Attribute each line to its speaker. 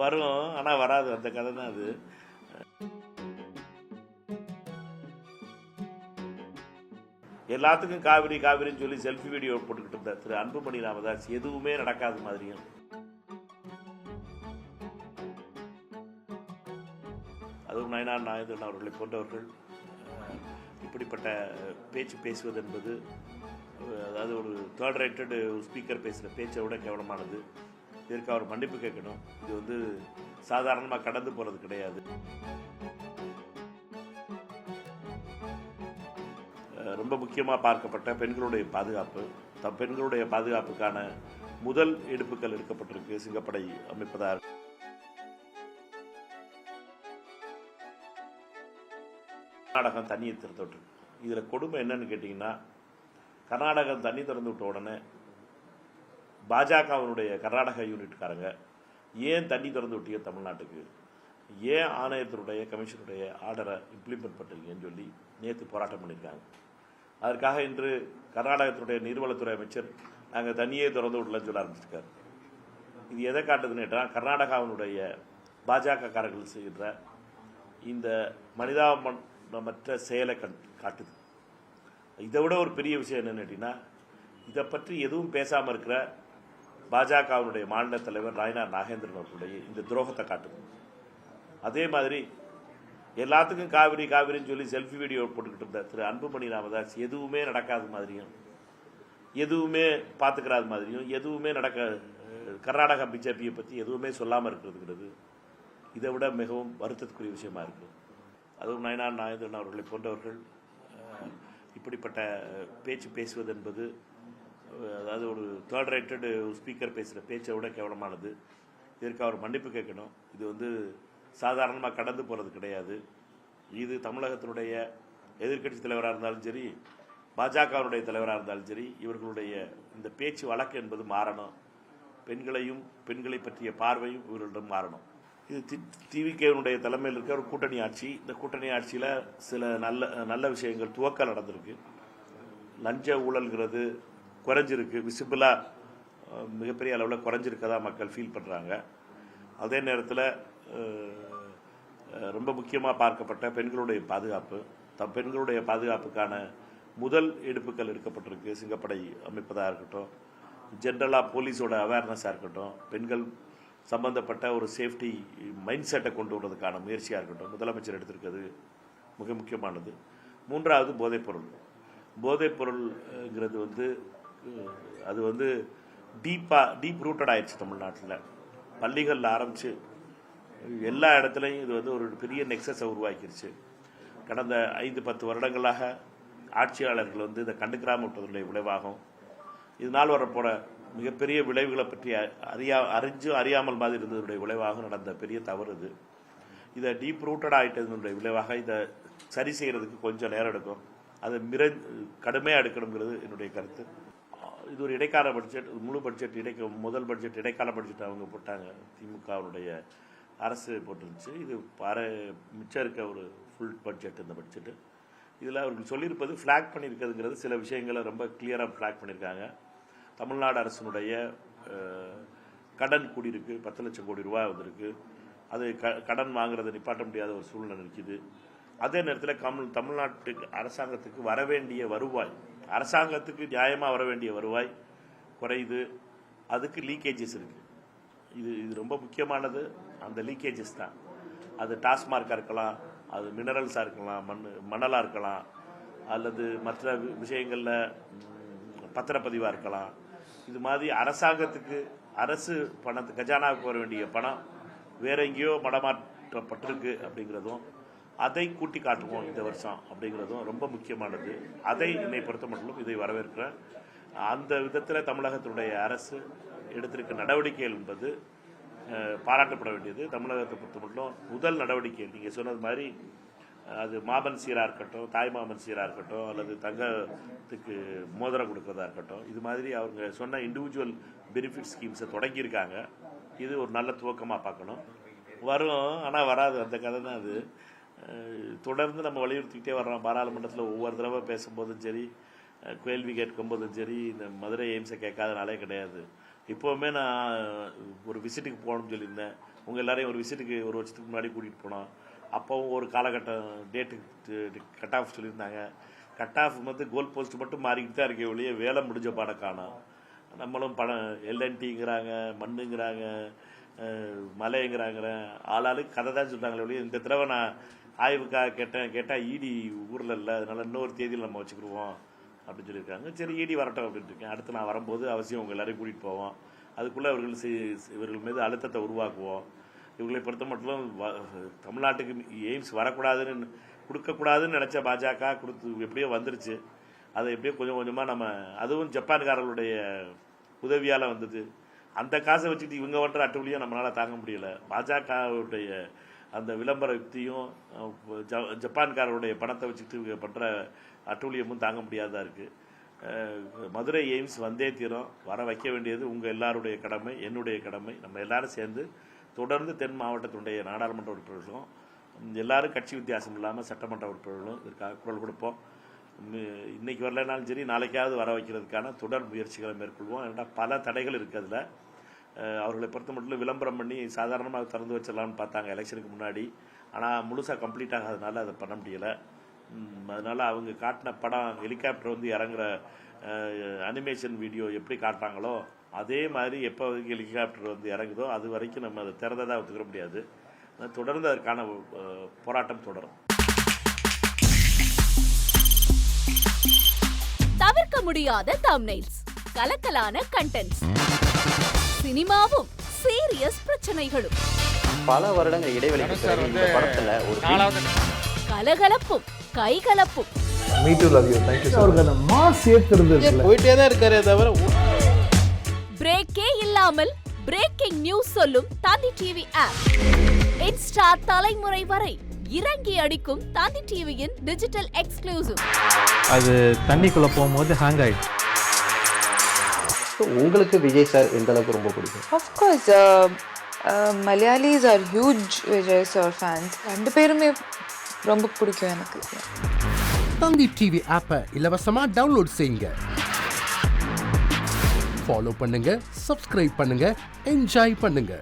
Speaker 1: வரும், ஆனால் வராது. அந்த கதை தான் அது. எல்லாத்துக்கும் காவிரி காவிரின்னு சொல்லி செல்ஃபி வீடியோ போட்டுக்கிட்டு இருந்த திரு அன்புமணி ராமதாஸ் எதுவுமே நடக்காத மாதிரியும், அதுவும் நயனார் நாகேந்திரன் அவர்களை போன்றவர்கள் இப்படிப்பட்ட பேச்சு பேசுவது என்பது, அதாவது ஒரு தேர்ட் ரேட்டட் ஸ்பீக்கர் பேசுகிற பேச்சை விட கேவலமானது. இதற்கு அவர் மன்னிப்பு கேட்கணும். இது சாதாரணமாக கடந்து போகிறது கிடையாது. ரொம்ப முக்கியமாக பார்க்கப்பட்ட பெண்களுடைய பாதுகாப்பு, பெண்களுடைய பாதுகாப்புக்கான முதல் எடுப்புகள் எடுக்கப்பட்டிருக்கு. சிங்கப்படை அமைப்பதாக கர்நாடகம் தண்ணியை திறந்து விட்டு, இதில் கொடுமை என்னன்னு கேட்டிங்கன்னா, கர்நாடகம் தண்ணி திறந்து விட்ட உடனே பாஜகவினுடைய கர்நாடக யூனிட்காரங்க ஏன் தண்ணி திறந்து விட்டீங்க தமிழ்நாட்டுக்கு, ஏன் ஆணையத்தினுடைய கமிஷனுடைய ஆர்டரை இம்ப்ளிமெண்ட் பண்ணுறீங்கன்னு சொல்லி நேற்று போராட்டம் பண்ணியிருக்காங்க. அதற்காக இன்று கர்நாடகத்தினுடைய நீர்வளத்துறை அமைச்சர் நாங்கள் தண்ணியே திறந்து விடலன்னு சொல்ல ஆரம்பிச்சிருக்காரு. இது எதை காட்டுதுன்னு கேட்டால், கர்நாடகாவினுடைய பாஜக காரர்கள் செய்கிற இந்த மனிதாபமற்ற செயலை காட்டுது. இதை விட ஒரு பெரிய விஷயம் என்னன்னு கேட்டிங்கன்னா, இதை பற்றி எதுவும் பேசாமல் இருக்கிற பாஜகவினுடைய மாநில தலைவர் நயனார் நாகேந்திரன் அவர்களுடைய இந்த துரோகத்தை காட்டுது. அதே மாதிரி எல்லாத்துக்கும் காவிரி காவிரின்னு சொல்லி செல்ஃபி வீடியோ போட்டுக்கிட்டு இருந்த திரு அன்புமணி ராமதாஸ் எதுவுமே நடக்காத மாதிரியும், எதுவுமே பார்த்துக்கிறாத மாதிரியும், எதுவுமே கர்நாடகா பிஜேபியை பற்றி எதுவுமே சொல்லாமல் இருக்கிறதுங்கிறது இதை விட மிகவும் வருத்தத்துக்குரிய விஷயமா இருக்குது. அதுவும் நயனார் நாகேந்திரன் அவர்களை போன்றவர்கள் இப்படிப்பட்ட பேச்சு பேசுவது என்பது, அதாவது ஒரு தேர்ட் ரேட்டட் ஸ்பீக்கர் பேசுகிற பேச்சை விட கேவலமானது. இதற்கு அவர் மன்னிப்பு கேட்கணும். இது சாதாரணமாக கடந்து போகிறது கிடையாது. இது தமிழகத்தினுடைய எதிர்க்கட்சி தலைவராக இருந்தாலும் சரி, பாஜகவினுடைய தலைவராக இருந்தாலும் சரி, இவர்களுடைய இந்த பேச்சு வழக்கு என்பது மாறணும். பெண்களை பற்றிய பார்வையும் இவர்களிடம் மாறணும். இது திவிகேனுடைய தலைமையில் இருக்க ஒரு கூட்டணி ஆட்சி. இந்த கூட்டணி ஆட்சியில் சில நல்ல விஷயங்கள் துவக்கம் நடந்திருக்கு. லஞ்ச ஊழல்கிறது குறைஞ்சிருக்கு, விசிபிளாக மிகப்பெரிய அளவில் குறைஞ்சிருக்கதா மக்கள் ஃபீல் பண்ணுறாங்க. அதே நேரத்தில் ரொம்ப முக்கியமாக பார்க்கப்பட்ட பெண்களுடைய பாதுகாப்பு, பெண்களுடைய பாதுகாப்புக்கான முதல் எடுப்புகள் எடுக்கப்பட்டிருக்கு. சிங்கப்படை அமைப்பதாக இருக்கட்டும், ஜென்ரலாக போலீஸோட அவேர்னஸாக இருக்கட்டும், பெண்கள் சம்பந்தப்பட்ட ஒரு சேஃப்டி மைண்ட் செட்டை கொண்டு வர்றதுக்கான முயற்சியாக இருக்கட்டும், முதலமைச்சர் எடுத்திருக்கிறது மிக முக்கியமானது. மூன்றாவது போதைப்பொருள்ங்கிறது அது டீப் ரூட்டட் ஆயிடுச்சு தமிழ்நாட்டில். பள்ளிகளில் ஆரம்பித்து எல்லா இடத்துலையும் இது ஒரு பெரிய நெக்ஸஸை உருவாக்கிடுச்சு. கடந்த 5-10 வருடங்களாக ஆட்சியாளர்கள் இதை கண்டுக்கிறாமல் விட்டதுடைய விளைவாகும். இதனால் வரப்போற மிகப்பெரிய விளைவுகளை பற்றி அறியாமல் மாதிரி இருந்ததுடைய விளைவாக நடந்த பெரிய தவறு இது. இதை டீப் ரூட்டட் ஆகிட்டதனுடைய விளைவாக இதை சரி செய்கிறதுக்கு கொஞ்சம் நேரம் எடுக்கும். அதை கடுமையாக எடுக்கணுங்கிறது என்னுடைய கருத்து. இது ஒரு இடைக்கால பட்ஜெட், முழு பட்ஜெட் முதல் பட்ஜெட் இடைக்கால பட்ஜெட் அவங்க போட்டாங்க, திமுகவுடைய அரசு போட்டுருந்துச்சு. இது மிச்சம் இருக்க ஒரு ஃபுல் பட்ஜெட் இந்த பட்ஜெட்டு. இதில் அவர்கள் சொல்லியிருப்பது ஃப்ளாக் பண்ணியிருக்கிறதுங்கிறது சில விஷயங்களை ரொம்ப கிளியராக ஃப்ளாக் பண்ணியிருக்காங்க. தமிழ்நாடு அரசினுடைய கடன் கூடியிருக்கு, 10 லட்சம் கோடி ரூபாய் வந்திருக்கு. அது கடன் வாங்குறதை நிப்பாட்ட முடியாத ஒரு சூழ்நிலை இருக்குது. அதே நேரத்தில் தமிழ்நாட்டு அரசாங்கத்துக்கு வரவேண்டிய வருவாய், அரசாங்கத்துக்கு நியாயமாக வர வேண்டிய வருவாய் குறையுது. அதுக்கு லீக்கேஜஸ் இருக்குது. இது ரொம்ப முக்கியமானது. அந்த லீக்கேஜஸ் தான். அது டாஸ்மார்க்காக இருக்கலாம், அது மினரல்ஸாக இருக்கலாம், மணலாக இருக்கலாம், அல்லது மற்ற விஷயங்களில் பத்திரப்பதிவாக இருக்கலாம். இது மாதிரி அரசு கஜானாவுக்கு வர வேண்டிய பணம் வேற எங்கேயோ மடமாற்றப்பட்டிருக்கு அப்படிங்கிறதும், அதை கூட்டி காட்டுவோம் இந்த வருஷம் அப்படிங்கிறதும் ரொம்ப முக்கியமானது. அதை என்னை பொறுத்த மட்டும் இதை வரவேற்கிறேன். அந்த விதத்தில் தமிழகத்தினுடைய அரசு எடுத்திருக்க நடவடிக்கைகள் என்பது பாராட்டப்பட வேண்டியது. தமிழகத்தை பொறுத்த மட்டும் முதல் நடவடிக்கை நீங்கள் சொன்னது மாதிரி, அது மாமன் சீராக இருக்கட்டும், தாய் மாமன் சீராக இருக்கட்டும், அல்லது தங்கத்துக்கு மோதிரம் கொடுக்கறதா இருக்கட்டும், இது மாதிரி அவங்க சொன்ன இண்டிவிஜுவல் பெனிஃபிட் ஸ்கீம்ஸை தொடங்கியிருக்காங்க. இது ஒரு நல்ல துவக்கமாக பார்க்கணும். வரும், ஆனால் வராது. அந்த கதை தான் அது. தொடர்ந்து நம்ம வலியுறுத்திக்கிட்டே வர்றோம். பாராளுமன்றத்தில் ஒவ்வொரு தடவை பேசும்போதும் சரி, கேள்வி கேட்கும்போதும் சரி, இந்த மதுரை எய்ம்ஸை கேட்காத நாளே கிடையாது. இப்போவுமே நான் ஒரு விசிட்டுக்கு போகணும்னு சொல்லியிருந்தேன். உங்கள் எல்லாரையும் ஒரு விசிட்டுக்கு ஒரு வருஷத்துக்கு முன்னாடி கூட்டிகிட்டு போனோம். அப்போவும் ஒரு காலகட்டம் டேட்டு கட் ஆஃப் சொல்லியிருந்தாங்க. கட் ஆஃப் வந்து கோல் போஸ்ட் மட்டும் மாறிக்கிட்டு தான் இருக்க ஒழிய வேலை முடிஞ்ச பாட காணோம். நம்மளும் பணம் எல்என்டிங்கிறாங்க, மண்ணுங்கிறாங்க, மலைங்கிறாங்கிற ஆளாளுக்கு கதை தான் சொல்கிறாங்களே ஒழிய இந்த தடவை நான் ஆய்வுக்காக கேட்டால் இடி ஊரில் இல்லை, அதனால இன்னொரு தேதியில் நம்ம வச்சுக்கிடுவோம் அப்படின்னு சொல்லியிருக்காங்க. சரி இடி வரட்டும் அப்படின்ட்டு இருக்கேன். அடுத்து நான் வரும்போது அவசியம் உங்கள் எல்லாரையும் கூட்டிகிட்டு போவோம். அதுக்குள்ளே இவர்கள் மீது அழுத்தத்தை உருவாக்குவோம். இவர்களை பொறுத்த மட்டும் தமிழ்நாட்டுக்கு எய்ம்ஸ் வரக்கூடாதுன்னு கொடுக்கக்கூடாதுன்னு நினச்ச பாஜக கொடுத்து எப்படியோ வந்துருச்சு. அதை எப்படியோ கொஞ்சம் கொஞ்சமாக நம்ம அதுவும் ஜப்பான்காரர்களுடைய உதவியால் வந்தது. அந்த காசை வச்சுக்கிட்டு இவங்க பண்ணுற அட்டூழியம் நம்மளால் தாங்க முடியலை. பாஜகவுடைய அந்த விளம்பர யுக்தியும் ஜப்பான்காரருடைய பணத்தை வச்சுக்கிட்டு இவங்க பண்ணுற அட்டூழியமும் தாங்க முடியாததாக இருக்குது. மதுரை எய்ம்ஸ் வந்தே தீரும். வர வைக்க வேண்டியது உங்கள் எல்லாருடைய கடமை, என்னுடைய கடமை. நம்ம எல்லாரும் சேர்ந்து தொடர்ந்து தென் மாவட்டத்தினுடைய நாடாளுமன்ற உறுப்பினர்களும் எல்லாரும் கட்சி வித்தியாசம் இல்லாமல் சட்டமன்ற உறுப்பினர்களும் இதற்காக குரல் கொடுப்போம். இன்றைக்கி வரலைனாலும் சரி நாளைக்காவது வர வைக்கிறதுக்கான தொடர் முயற்சிகளை மேற்கொள்வோம். ஏன்னா பல தடைகள் இருக்குது. அதில் அவர்களை பொறுத்த மட்டும் விளம்பரம் பண்ணி சாதாரணமாக திறந்து வச்சிடலாம்னு பார்த்தாங்க எலெக்ஷனுக்கு முன்னாடி. ஆனால் முழுசாக கம்ப்ளீட் ஆகாதனால அதை பண்ண முடியலை. அதனால் அவங்க காட்டின படம் ஹெலிகாப்டர் வந்து இறங்குற அனிமேஷன் வீடியோ எப்படி காட்டுறாங்களோ அதே மாதிரி எப்போ வரைக்கும் ஹெலிகாப்டர் வந்து இறங்குதோ அது வரைக்கும் நம்ம அதை திறந்ததாக ஒத்துக்கிற முடியாது. தொடர்ந்து அதற்கான போராட்டம் தொடரும்.
Speaker 2: தவிர்க்க முடியாத தம்ப்நெயில்ஸ், கலக்கலான கண்டென்ட்ஸ், சினிமாவும் சீரியஸ் பிரச்சனைகளும்,
Speaker 3: பல வருடங்கள் இடைவெளிக்கு பிறகு இந்த படத்துல ஒரு
Speaker 2: கலகலப்பும் கைகலப்பும்.
Speaker 4: Me too love you. Thank you. அவருக்கு அந்த மாஸ் ஏத்துறது இல்ல,
Speaker 5: போயிட்டே தான் இருக்காரே தவிர
Speaker 2: பிரேக்கே இல்லாமல் பிரேக்கிங் நியூஸ் சொல்லும் தந்தி டிவி ஆப். இன்ஸ்டா தலைமுறை வரை இறங்கி அடிக்கும் தந்தி டிவியின் டிஜிட்டல் எக்ஸ்க்ளூசிவ்.
Speaker 4: அது தண்ணிக்குள்ள போகும்போது ஹேங் ஆயிடுச்சு.
Speaker 3: உங்களுக்கு விஜய் சார் எந்த அளவுக்கு ரொம்ப பிடிக்கும்?
Speaker 6: Of course, Malayalis are huge Vijay sir fans. ரெண்டு பேருமே ரொம்ப பிடிக்கும் எனக்கு.
Speaker 7: தந்தி டிவி ஆப்பை இலவசமா டவுன்லோட் செய்யுங்க. ஃபாலோ பண்ணுங்க, சப்ஸ்கிரைப் பண்ணுங்க, என்ஜாய் பண்ணுங்க.